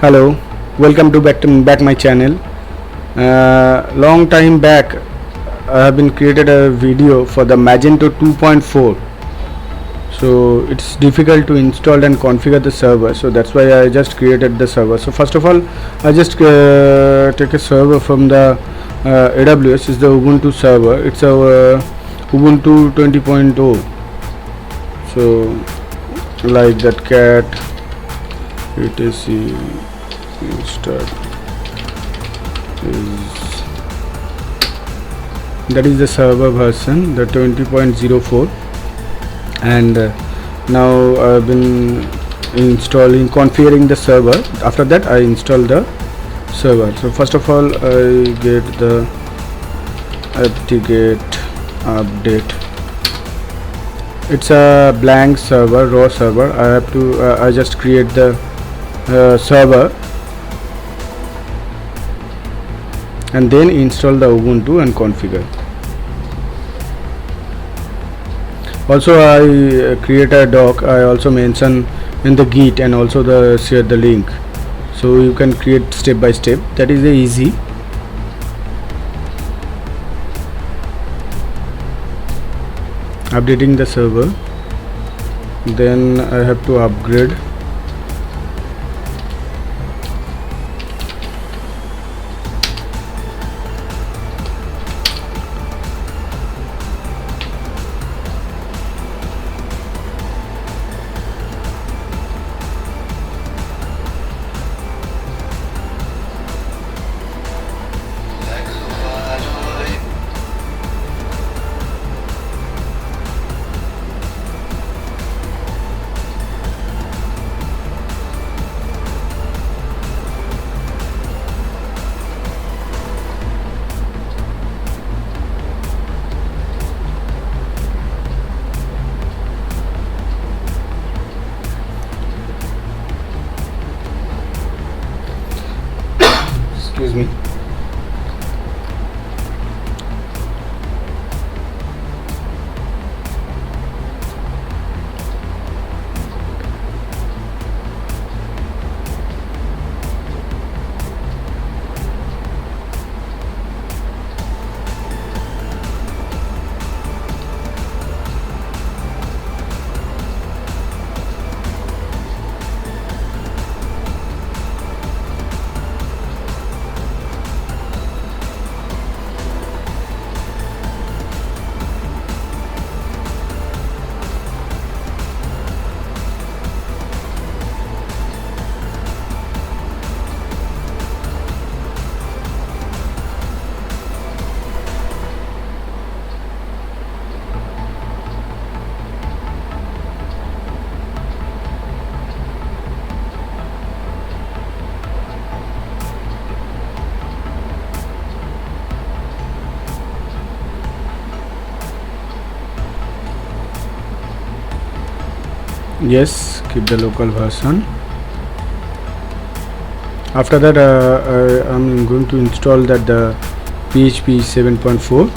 Hello, welcome to back my channel. Long time back, I have been created a video for the Magento 2.4. So it's difficult to install and configure the server. So that's why I just created the server. So first of all, I just take a server from the AWS. Is the Ubuntu server. It's a Ubuntu 20.0. So like that cat etc install is, that is the server version, the 20.04. And now I've been configuring the server. After that I install the server. So first of all I get the apt-get update. It's a blank server, raw server. I have to I just create the server and then install the Ubuntu and configure. Also I create a doc. I also mention in the Git and also share the link, so you can create step by step. That is easy. Updating the server, then I have to upgrade. Excuse me. Yes, keep the local version. After that I'm going to install that the PHP 7.4.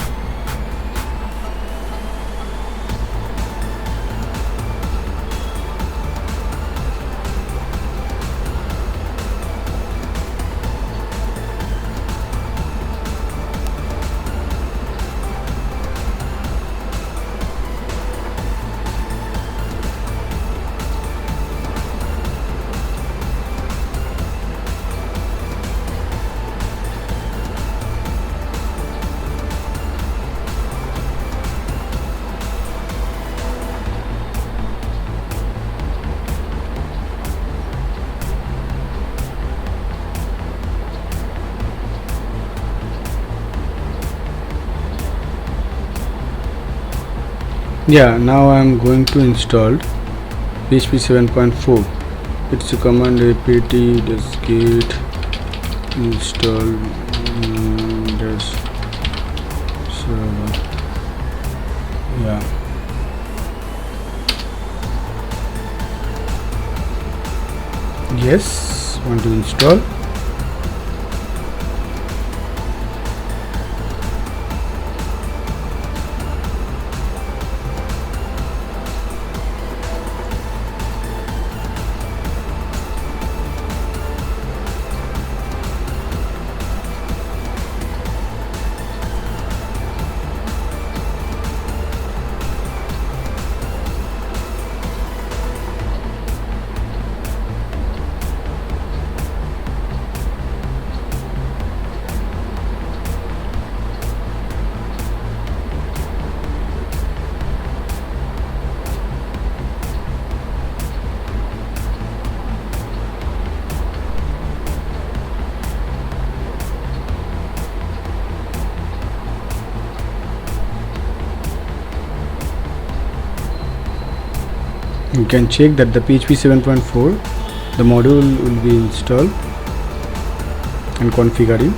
Yeah, now I am going to install PHP 7.4. It's a command apt get install dash server. Yeah, yes, want to install. you can check that the PHP 7.4 the module will be installed and configuring.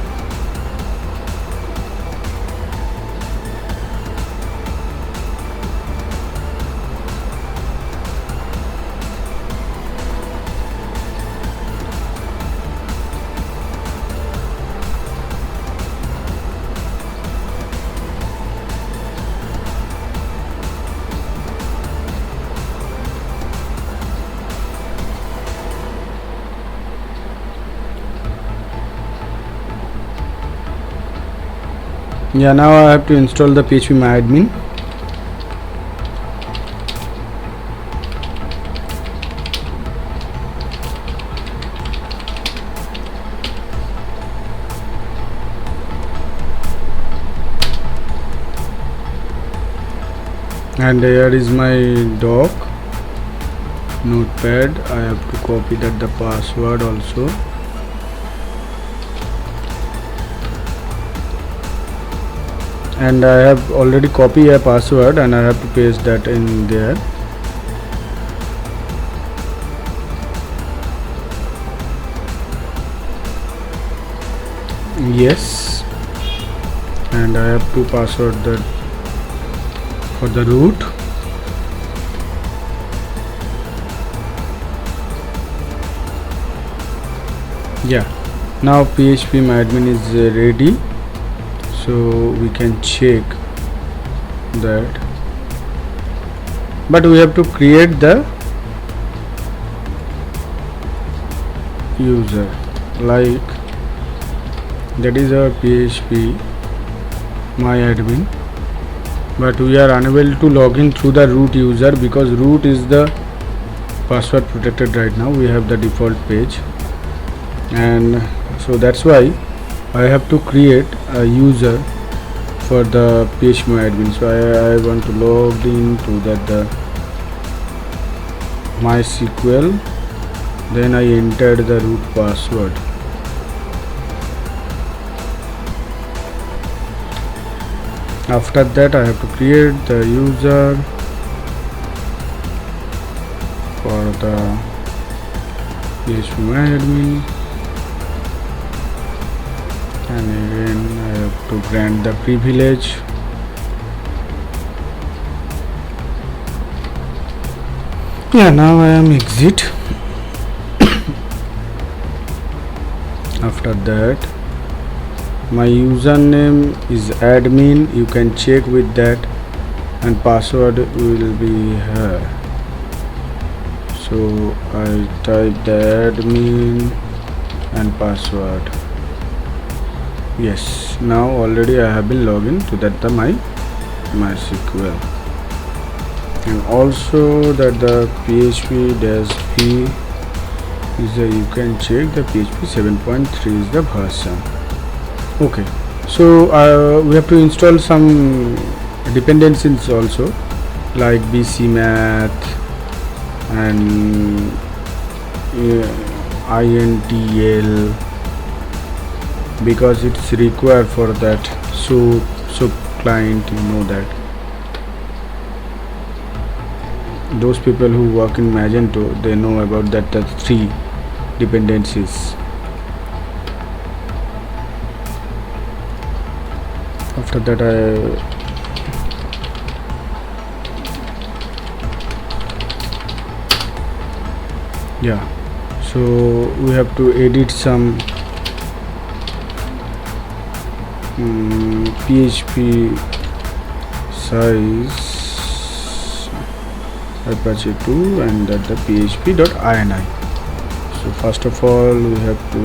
Yeah, now I have to install the phpMyAdmin. And here is my doc notepad. I have to copy that the password also. And I have already copied a password and I have to paste that in there. Yes, and I have to password that for the root. Yeah, now phpMyAdmin is ready. So we can check that, but we have to create the user, like that is our phpMyAdmin, but we are unable to log in through the root user because root is the password protected right now. We have the default page, and so that's why I have to create a user for the phpMyAdmin. So I want to log in to that the MySQL, then I entered the root password. After that I have to create the user for the phpMyAdmin. And again I have to grant the privilege. Yeah, now I am exit. After that my username is admin, you can check with that, and password will be here. So I type the admin and password. Yes, now already I have been logged in to that the MySQL, and also that the php-p is a, you can check the PHP 7.3 is the version. Okay, so we have to install some dependencies also, like BCMath and INTL, because it's required for that SOAP client. You know that those people who work in Magento, they know about that the 3 dependencies. After that so we have to edit some PHP size Apache 2 and that the php.ini. So first of all we have to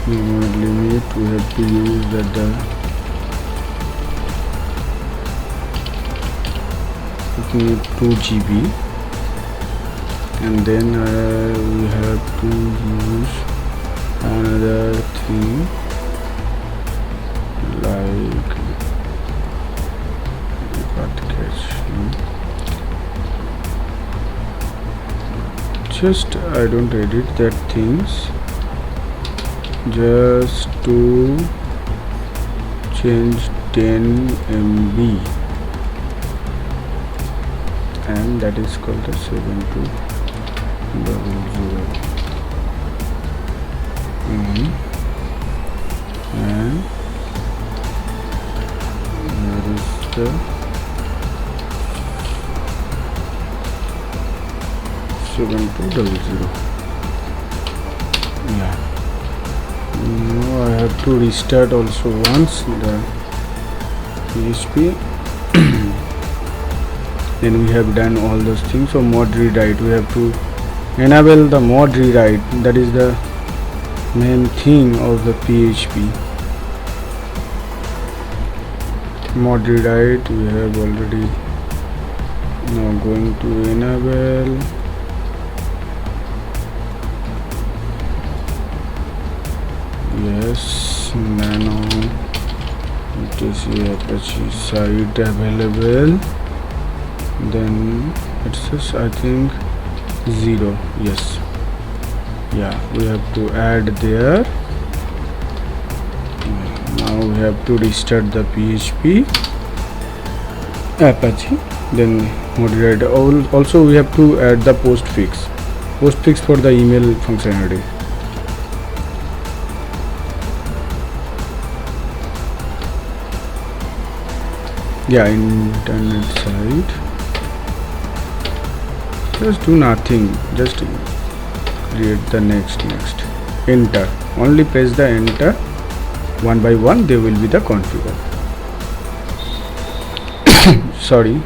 limit, we have to use that the 2 GB, and then we have to use another thing like just I don't edit that things. just to change 10 MB, and that is called the 7200. And there is the 7200. Yeah, now I have to restart also once the PHP. Then we have done all those things. So mod rewrite, we have to enable the mod rewrite. That is the main thing of the PHP. Mod rewrite we have already. Now going to enable. Yes, nano etc apache site available. Then it says I think 0. Yes, yeah, we have to add there. Now we have to restart the PHP Apache. Then moderate. Also we have to add the postfix for the email functionality. Yeah, internet site. Just do nothing, just create the next, enter. Only press the enter. One by one they will be the configure. Sorry.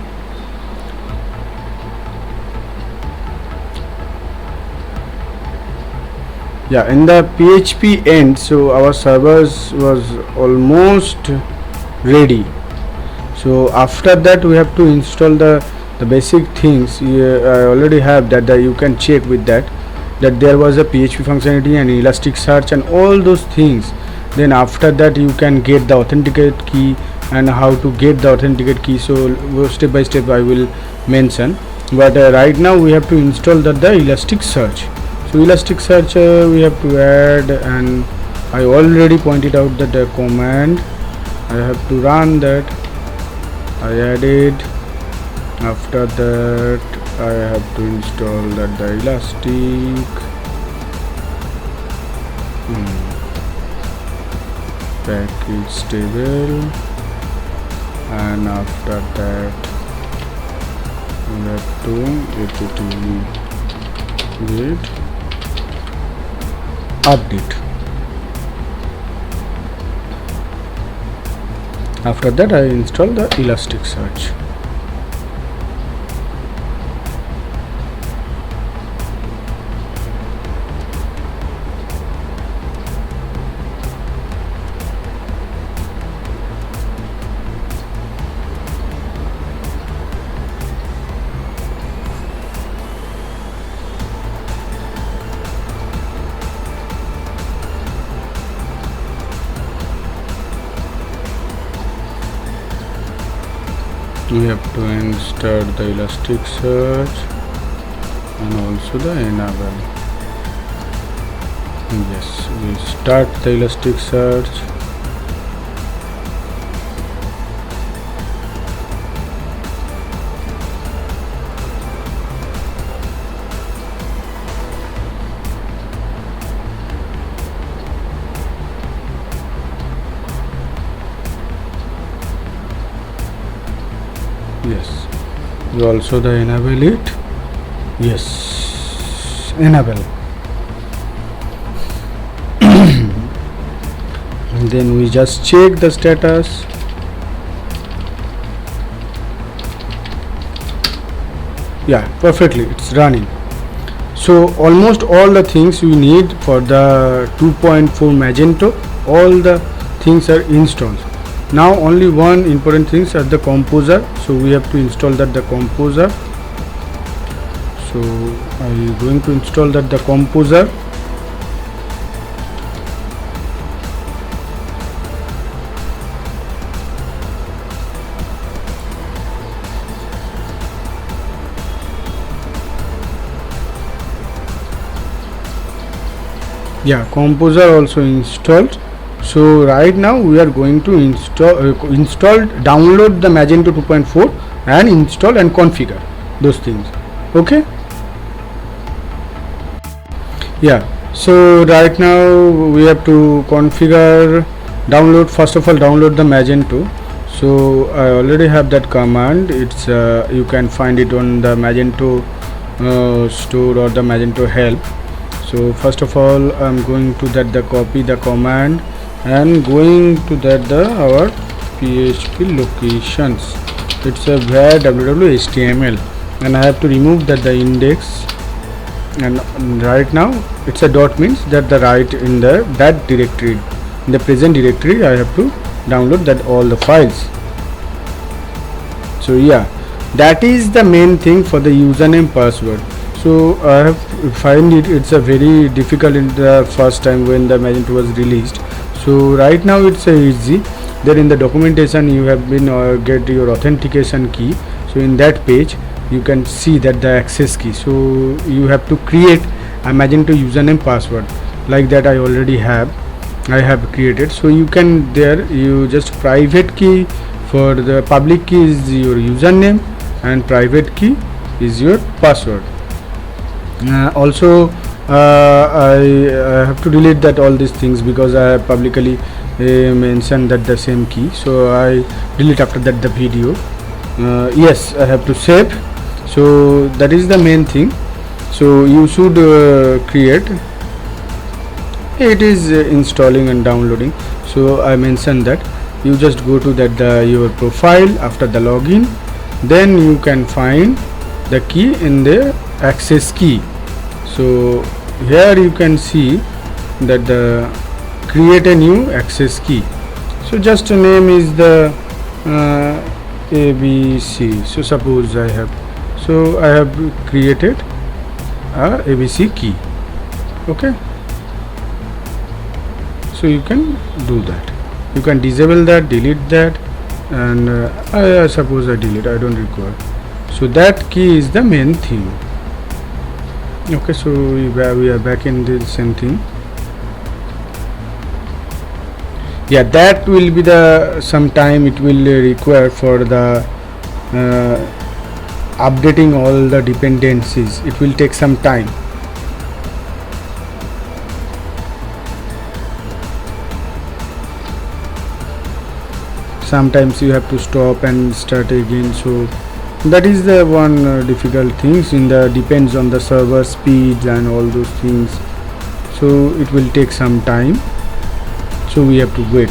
Yeah, in the PHP end, so our servers was almost ready. So after that we have to install the basic things. I already have that, you can check with that there was a PHP functionality and Elasticsearch and all those things. Then after that you can get the authenticate key and how to get the authenticate key. So step by step I will mention, but right now we have to install the Elasticsearch. So Elasticsearch we have to add, and I already pointed out that the command I have to run that. I added. After that I have to install the Elastic package table, and after that we have to get update. After that I install the Elasticsearch. We have to install the Elasticsearch and also the enable. Yes, we start the Elasticsearch. Yes, we also the enable it. Yes, enable. And then we just check the status. Yeah, perfectly, it's running. So almost all the things we need for the 2.4 Magento, all the things are installed. Now only one important thing is the composer. So we have to install that the composer. So I am going to install that the composer. Yeah, Composer also installed. So right now we are going to download the Magento 2.4 and install and configure those things. Okay. Yeah, so right now we have to configure, download, first of all download the Magento. So I already have that command. It's you can find it on the Magento store or the Magento help. So first of all I'm going to that the copy the command and going to that the our PHP locations. It's a var www.html and I have to remove that the index, and right now it's a dot means that the right in the that directory, in the present directory I have to download that all the files. So yeah, that is the main thing for the username password. So I have find it's a very difficult in the first time when the Magento was released. So right now it's easy. There in the documentation you have been get your authentication key. So in that page you can see that the access key. So you have to create a Magento username password like that. I have created. So you can there you just private key for the public key is your username and private key is your password. Also I have to delete that all these things because I have publicly mentioned that the same key. So I delete after that the video. Yes, I have to save. So that is the main thing. So you should create, it is installing and downloading. So I mentioned that you just go to that your profile after the login, then you can find the key in the access key. So here you can see that the create a new access key. So just a name is the ABC. So suppose I have created a ABC key. Okay, so you can do that. You can disable that, delete that, and I suppose I delete, I don't require. So that key is the main thing. Okay, so we are back in the same thing. Yeah, that will be the some time it will require for the updating all the dependencies. It will take some time. Sometimes you have to stop and start again. So that is the one difficult things in the depends on the server speeds and all those things. So it will take some time. So we have to wait.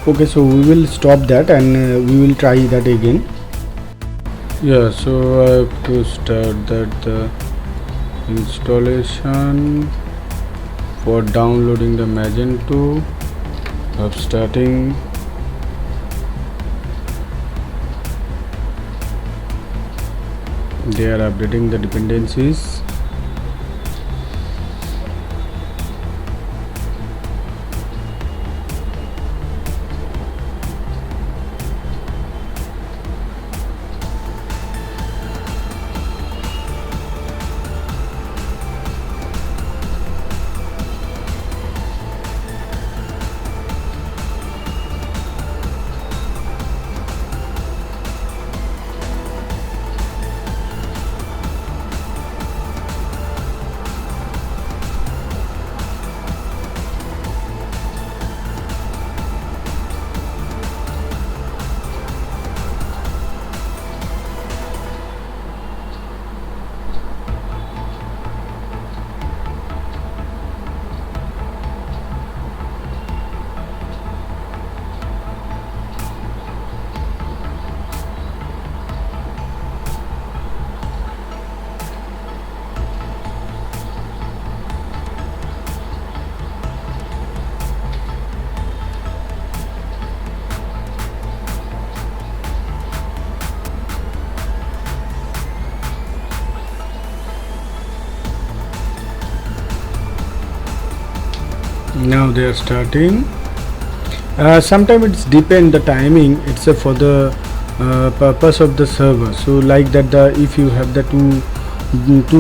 Okay, so we will stop that and we will try that again. Yeah, so I have to start that the installation for downloading the Magento of starting. They are updating the dependencies. Now they are starting. Sometimes it's depend the timing. It's for the purpose of the server. So like that, if you have the two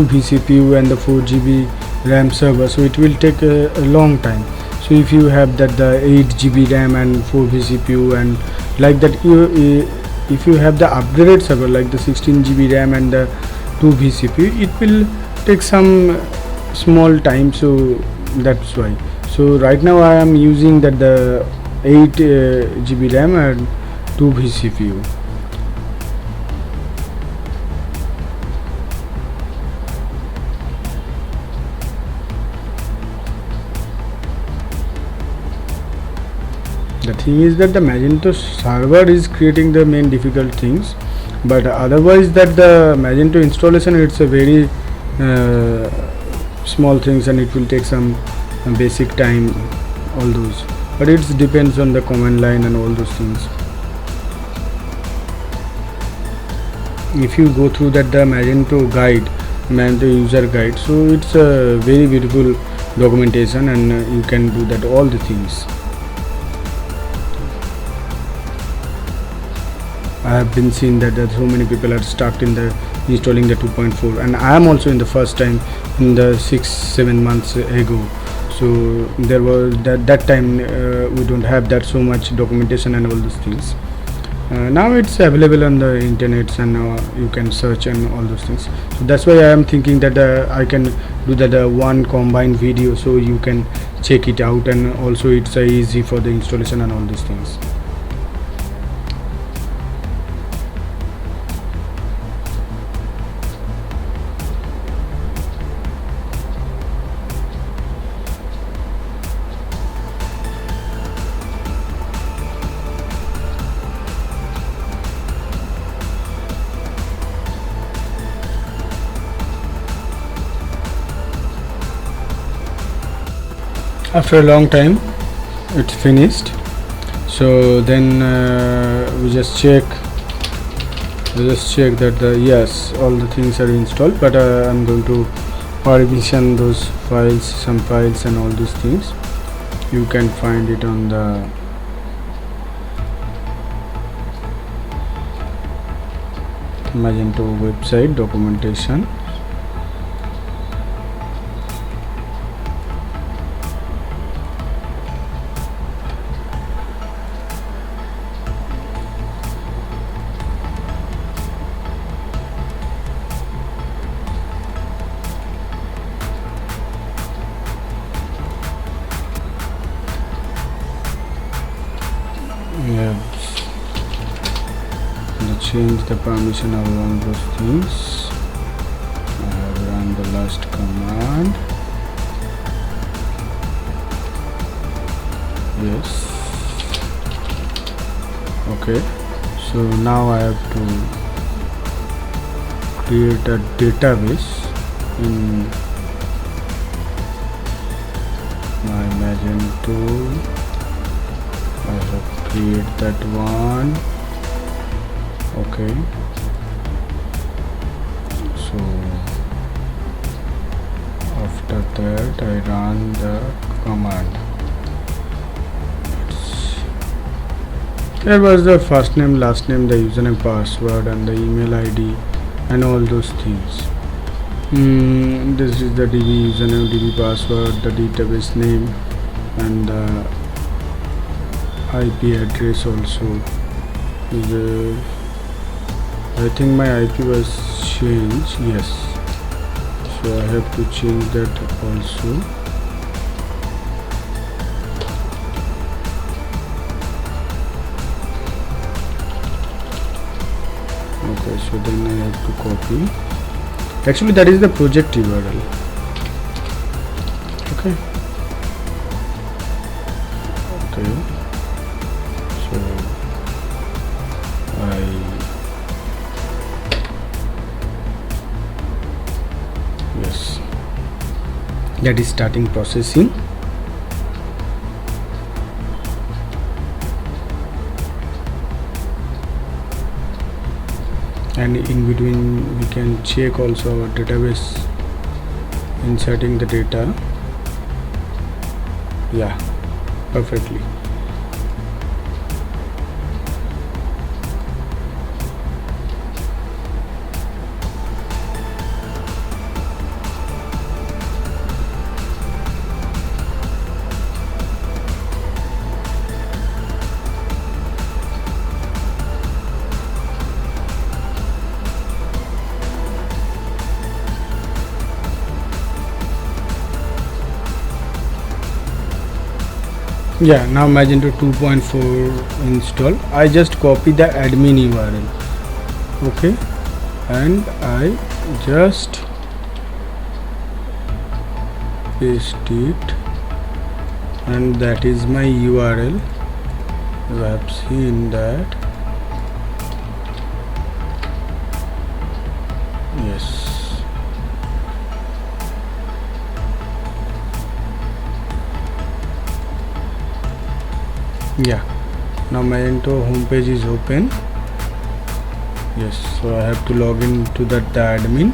vCPU and the 4 GB RAM server, so it will take a long time. So if you have that the 8 GB RAM and 4 vCPU and like that, if you have the upgraded server like the 16 GB RAM and the 2 vCPU, it will take some small time. So that's why. So right now I am using that the 8 GB RAM and 2 vCPU. The thing is that the Magento server is creating the main difficult things, but otherwise that the Magento installation, it's a very small things and it will take some basic time, all those, but it depends on the command line and all those things. If you go through that the Magento guide, Magento user guide, so it's a very beautiful documentation and you can do that all the things. I have been seen that so many people are stuck in the installing the 2.4, and I am also in the first time in the 6-7 months ago. So there was that time we don't have that so much documentation and all those things. Now it's available on the internet and you can search and all those things. So that's why I am thinking that I can do that one combined video, so you can check it out, and also it's easy for the installation and all these things. After a long time it's finished. So then we just check that yes, all the things are installed, but I'm going to permission those files, some files and all these things. You can find it on the Magento website documentation. Yeah, change the permission of all those things. I have run the last command. Yes. Okay, so now I have to create a database in my Magento. I have create that one. Okay, so after that I run the command. There was the first name, last name, the username, password, and the email ID, and all those things. This is the DB username, DB password, the database name, and the IP address also. I think my IP was changed. Yes, so I have to change that also. Okay, so then I have to copy. Actually, that is the project URL. Okay. Okay. So yes, that is starting processing. And in between we can check also our database, inserting the data. Yeah, perfectly. Yeah, now Magento 2.4 install. I just copy the admin URL. Okay, and I just paste it, and that is my URL. You have seen that. Yes. Yeah, now Magento homepage is open. Yes, so I have to log in to the admin.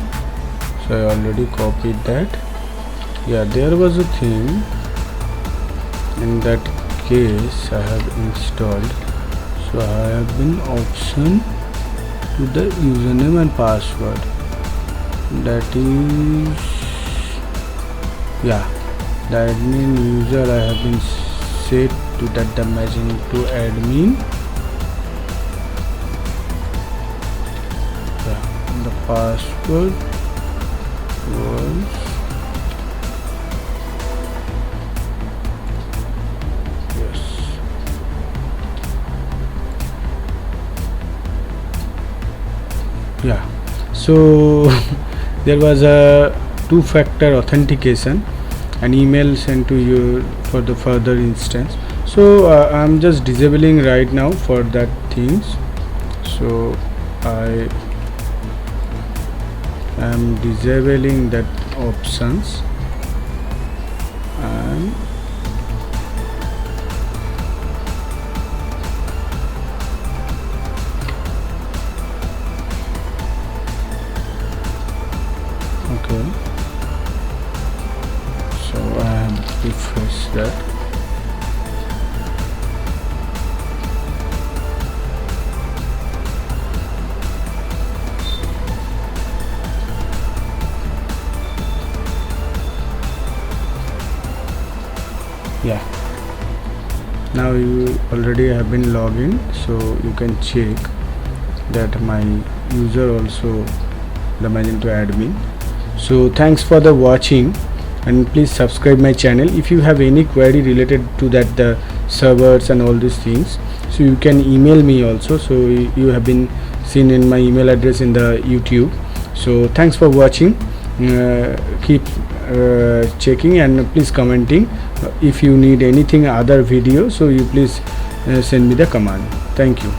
So I already copied that. Yeah, there was a thing. In that case, I have installed. So I have been option to the username and password. That is, yeah, the admin user I have been set to that the Magento admin. Yeah, the password was yeah. So there was a two-factor authentication, an email sent to you for the further instance. So I'm just disabling right now for that things. So I am disabling that options, and okay, so I have refreshed that. Yeah, now you already have been logged in, so you can check that my user also the Magento admin. So thanks for the watching, and please subscribe my channel. If you have any query related to that the servers and all these things, so you can email me also. So you have been seen in my email address in the YouTube. So thanks for watching. Keep checking, and please commenting if you need anything other video. So you please send me the command. Thank you.